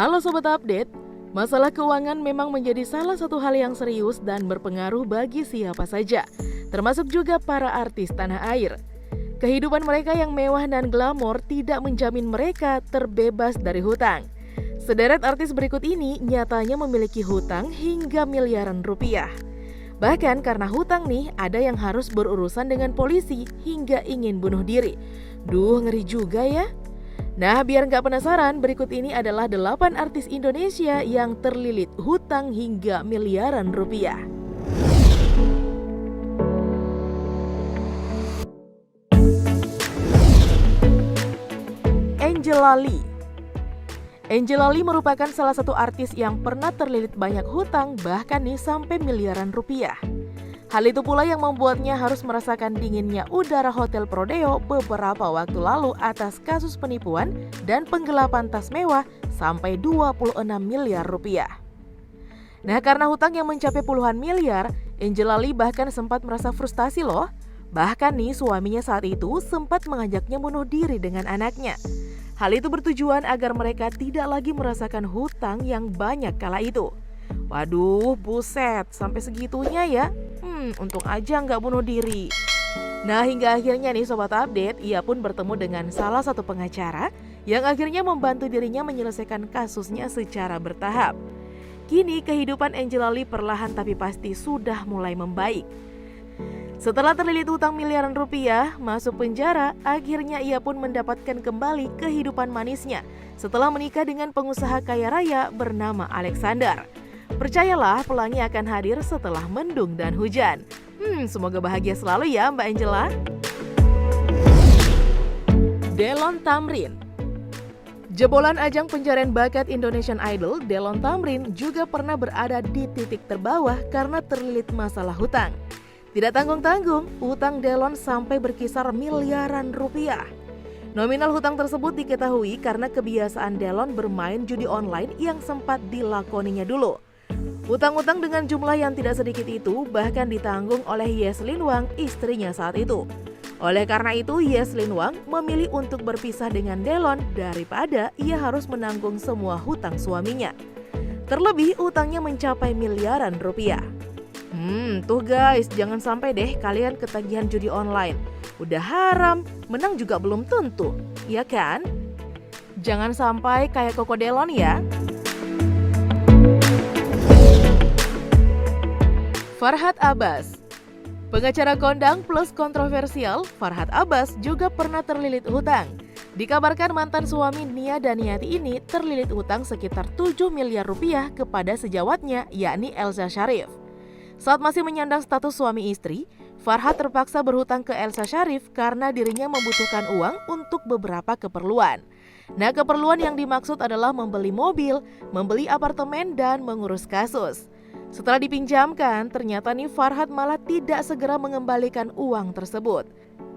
Halo Sobat Update, masalah keuangan memang menjadi salah satu hal yang serius dan berpengaruh bagi siapa saja, termasuk juga para artis tanah air. Kehidupan mereka yang mewah dan glamor tidak menjamin mereka terbebas dari hutang. Sederet artis berikut ini nyatanya memiliki hutang hingga miliaran rupiah. Bahkan karena hutang nih, ada yang harus berurusan dengan polisi hingga ingin bunuh diri. Duh, ngeri juga ya. Nah, biar nggak penasaran, berikut ini adalah 8 artis Indonesia yang terlilit hutang hingga miliaran rupiah. Angela Lee. Angela Lee merupakan salah satu artis yang pernah terlilit banyak hutang, bahkan nih sampai miliaran rupiah. Hal itu pula yang membuatnya harus merasakan dinginnya udara Hotel Prodeo beberapa waktu lalu atas kasus penipuan dan penggelapan tas mewah sampai 26 miliar rupiah. Nah, karena hutang yang mencapai puluhan miliar, Angela Lee bahkan sempat merasa frustasi loh. Bahkan nih suaminya saat itu sempat mengajaknya bunuh diri dengan anaknya. Hal itu bertujuan agar mereka tidak lagi merasakan hutang yang banyak kala itu. Waduh, buset, sampai segitunya ya. Untung aja nggak bunuh diri. Nah, hingga akhirnya nih Sobat Update, ia pun bertemu dengan salah satu pengacara yang akhirnya membantu dirinya menyelesaikan kasusnya secara bertahap. Kini kehidupan Angela Lee perlahan tapi pasti sudah mulai membaik. Setelah terlilit hutang miliaran rupiah, masuk penjara, akhirnya ia pun mendapatkan kembali kehidupan manisnya setelah menikah dengan pengusaha kaya raya bernama Alexander. Percayalah, pelangi akan hadir setelah mendung dan hujan. Semoga bahagia selalu ya Mbak Angela. Delon Thamrin. Jebolan ajang pencarian bakat Indonesian Idol, Delon Thamrin juga pernah berada di titik terbawah karena terlilit masalah hutang. Tidak tanggung-tanggung, hutang Delon sampai berkisar miliaran rupiah. Nominal hutang tersebut diketahui karena kebiasaan Delon bermain judi online yang sempat dilakoninya dulu. Hutang-hutang dengan jumlah yang tidak sedikit itu bahkan ditanggung oleh Yeslyn Wang, istrinya saat itu. Oleh karena itu, Yeslyn Wang memilih untuk berpisah dengan Delon daripada ia harus menanggung semua hutang suaminya. Terlebih, hutangnya mencapai miliaran rupiah. Tuh guys, jangan sampai deh kalian ketagihan judi online. Udah haram, menang juga belum tentu, ya kan? Jangan sampai kayak Koko Delon ya. Farhad Abbas. Pengacara kondang plus kontroversial, Farhad Abbas juga pernah terlilit hutang. Dikabarkan mantan suami Nia Daniati ini terlilit hutang sekitar 7 miliar rupiah kepada sejawatnya, yakni Elsa Sharif. Saat masih menyandang status suami istri, Farhad terpaksa berhutang ke Elsa Sharif karena dirinya membutuhkan uang untuk beberapa keperluan. Nah, keperluan yang dimaksud adalah membeli mobil, membeli apartemen, dan mengurus kasus. Setelah dipinjamkan, ternyata nih Farhad malah tidak segera mengembalikan uang tersebut.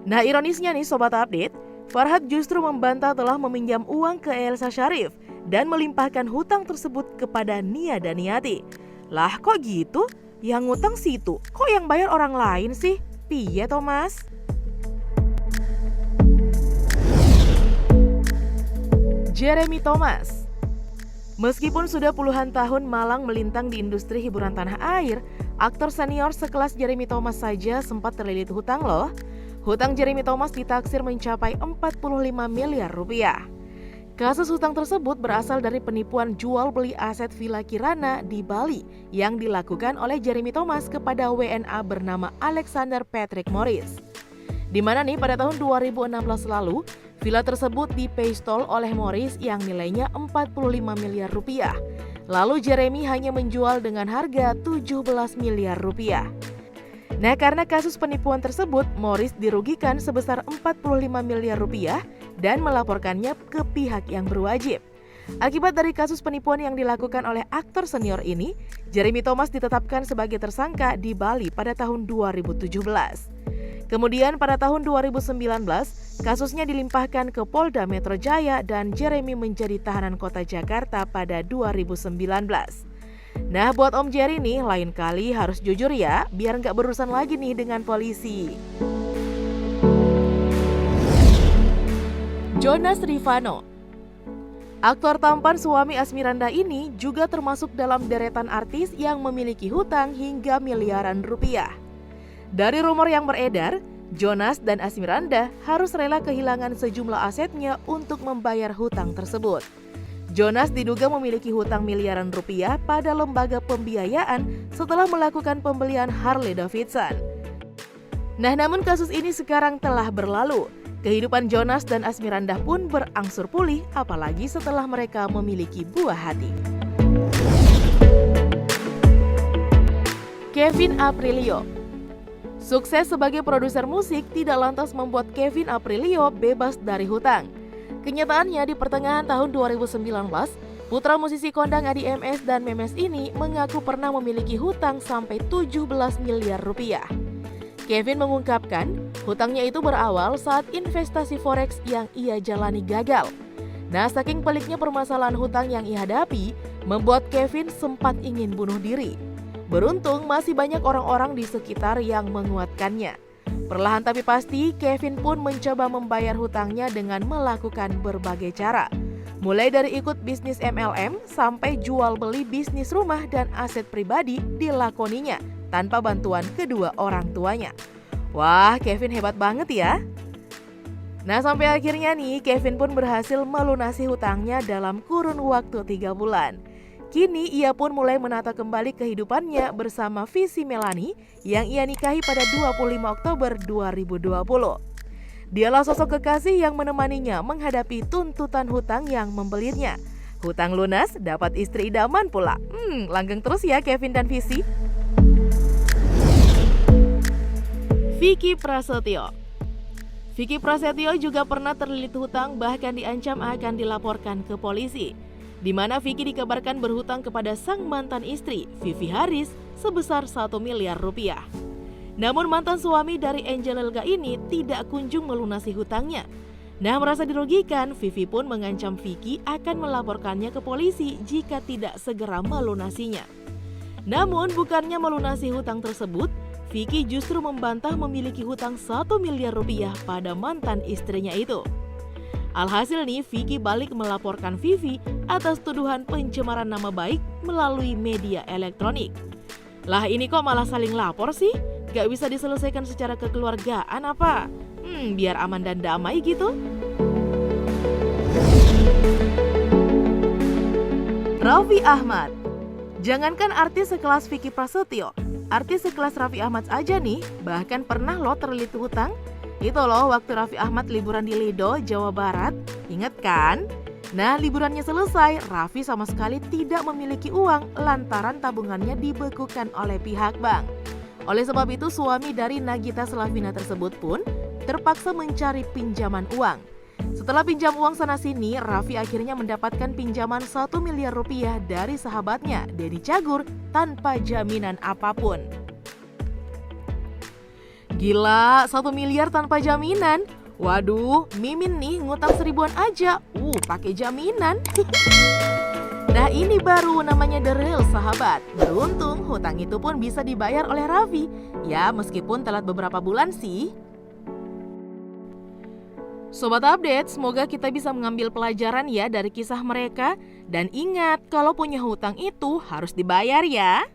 Nah, ironisnya nih Sobat Update, Farhad justru membantah telah meminjam uang ke Elsa Sharif dan melimpahkan hutang tersebut kepada Nia Daniati. Lah kok gitu? Yang ngutang situ, kok yang bayar orang lain sih? Piye Thomas? Jeremy Thomas. Meskipun sudah puluhan tahun malang melintang di industri hiburan tanah air, aktor senior sekelas Jeremy Thomas saja sempat terlilit hutang loh. Hutang Jeremy Thomas ditaksir mencapai 45 miliar rupiah. Kasus hutang tersebut berasal dari penipuan jual beli aset Villa Kirana di Bali yang dilakukan oleh Jeremy Thomas kepada WNA bernama Alexander Patrick Morris. Di mana nih pada tahun 2016 lalu, villa tersebut dipestol oleh Morris yang nilainya 45 miliar rupiah. Lalu Jeremy hanya menjual dengan harga 17 miliar rupiah. Nah, karena kasus penipuan tersebut, Morris dirugikan sebesar 45 miliar rupiah dan melaporkannya ke pihak yang berwajib. Akibat dari kasus penipuan yang dilakukan oleh aktor senior ini, Jeremy Thomas ditetapkan sebagai tersangka di Bali pada tahun 2017. Kemudian pada tahun 2019, kasusnya dilimpahkan ke Polda Metro Jaya dan Jeremy menjadi tahanan kota Jakarta pada 2019. Nah, buat Om Jerry nih, lain kali harus jujur ya, biar nggak berurusan lagi nih dengan polisi. Jonas Rifano. Aktor tampan suami Asmirandah ini juga termasuk dalam deretan artis yang memiliki hutang hingga miliaran rupiah. Dari rumor yang beredar, Jonas dan Asmirandah harus rela kehilangan sejumlah asetnya untuk membayar hutang tersebut. Jonas diduga memiliki hutang miliaran rupiah pada lembaga pembiayaan setelah melakukan pembelian Harley Davidson. Nah, namun kasus ini sekarang telah berlalu. Kehidupan Jonas dan Asmirandah pun berangsur pulih, apalagi setelah mereka memiliki buah hati. Kevin Aprilio. Sukses sebagai produser musik tidak lantas membuat Kevin Aprilio bebas dari hutang. Kenyataannya di pertengahan tahun 2019, putra musisi kondang Adi MS dan Memes ini mengaku pernah memiliki hutang sampai 17 miliar rupiah. Kevin mengungkapkan, hutangnya itu berawal saat investasi forex yang ia jalani gagal. Nah, saking peliknya permasalahan hutang yang ia hadapi, membuat Kevin sempat ingin bunuh diri. Beruntung masih banyak orang-orang di sekitar yang menguatkannya. Perlahan tapi pasti, Kevin pun mencoba membayar hutangnya dengan melakukan berbagai cara. Mulai dari ikut bisnis MLM sampai jual beli bisnis rumah dan aset pribadi dilakoninya tanpa bantuan kedua orang tuanya. Wah, Kevin hebat banget ya. Nah, sampai akhirnya nih Kevin pun berhasil melunasi hutangnya dalam kurun waktu 3 bulan. Kini ia pun mulai menata kembali kehidupannya bersama Visi Melanie yang ia nikahi pada 25 Oktober 2020. Dialah sosok kekasih yang menemaninya menghadapi tuntutan hutang yang membelitnya. Hutang lunas, dapat istri idaman pula. Langgeng terus ya Kevin dan Visi. Vicky Prasetyo. Vicky Prasetyo juga pernah terlilit hutang, bahkan diancam akan dilaporkan ke polisi, di mana Vicky dikabarkan berhutang kepada sang mantan istri, Vivi Haris, sebesar 1 miliar rupiah. Namun mantan suami dari Angel Elga ini tidak kunjung melunasi hutangnya. Nah, merasa dirugikan, Vivi pun mengancam Vicky akan melaporkannya ke polisi jika tidak segera melunasinya. Namun bukannya melunasi hutang tersebut, Vicky justru membantah memiliki hutang 1 miliar rupiah pada mantan istrinya itu. Alhasil nih, Vicky balik melaporkan Vivi atas tuduhan pencemaran nama baik melalui media elektronik. Lah, ini kok malah saling lapor sih? Gak bisa diselesaikan secara kekeluargaan apa? Biar aman dan damai gitu. Raffi Ahmad. Jangankan artis sekelas Vicky Prasetyo, artis sekelas Raffi Ahmad aja nih bahkan pernah loh terlilit hutang. Itu loh waktu Raffi Ahmad liburan di Lido, Jawa Barat. Ingat kan? Nah, liburannya selesai, Raffi sama sekali tidak memiliki uang lantaran tabungannya dibekukan oleh pihak bank. Oleh sebab itu, suami dari Nagita Slavina tersebut pun terpaksa mencari pinjaman uang. Setelah pinjam uang sana-sini, Raffi akhirnya mendapatkan pinjaman 1 miliar rupiah dari sahabatnya, Denny Cagur, tanpa jaminan apapun. Gila, 1 miliar tanpa jaminan. Waduh, Mimin nih ngutang 1000-an aja. Pakai jaminan. Nah, ini baru namanya the real sahabat. Beruntung hutang itu pun bisa dibayar oleh Raffi. Ya, meskipun telat beberapa bulan sih. Sobat Update, semoga kita bisa mengambil pelajaran ya dari kisah mereka. Dan ingat, kalau punya hutang itu harus dibayar ya.